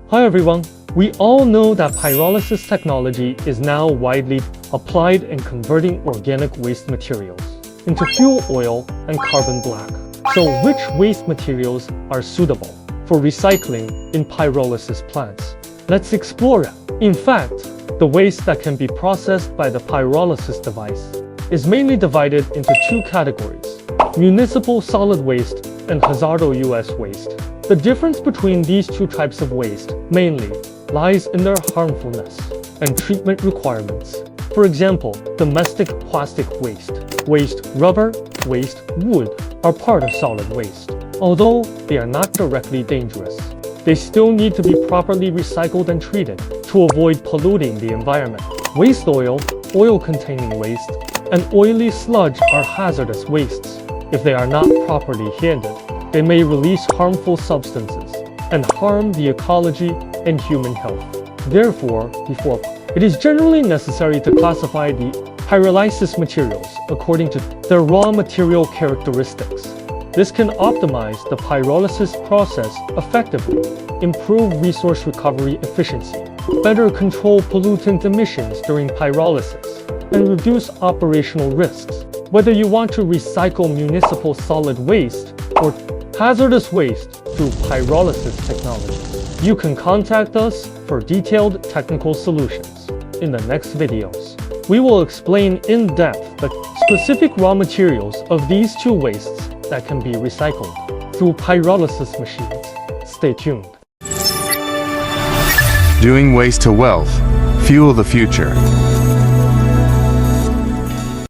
Hi everyone, we all know that pyrolysis technology is now widely applied in converting organic waste materials into fuel oil and carbon black. So which waste materials are suitable for recycling in pyrolysis plants? Let's explore it. In fact, the waste that can be processed by the pyrolysis device is mainly divided into two categories: municipal solid waste and hazardous waste. The difference between these two types of waste mainly lies in their harmfulness and treatment requirements. For example, domestic plastic waste rubber, waste wood are part of solid waste. Although they are not directly dangerous, they still need to be properly recycled and treated to avoid polluting the environment. Waste oil-containing waste, and oily sludge are hazardous wastes. If they are not properly handled, they may release harmful substances and harm the ecology and human health. Therefore, it is generally necessary to classify the pyrolysis materials according to their raw material characteristics. This can optimize the pyrolysis process effectively, improve resource recovery efficiency, better control pollutant emissions during pyrolysis, and reduce operational risks. Whether you want to recycle municipal solid waste or hazardous waste through pyrolysis technology, you can contact us for detailed technical solutions. In the next videos, we will explain in depth the specific raw materials of these two wastes that can be recycled through pyrolysis machines. Stay tuned. Doing waste to wealth. Fuel the future.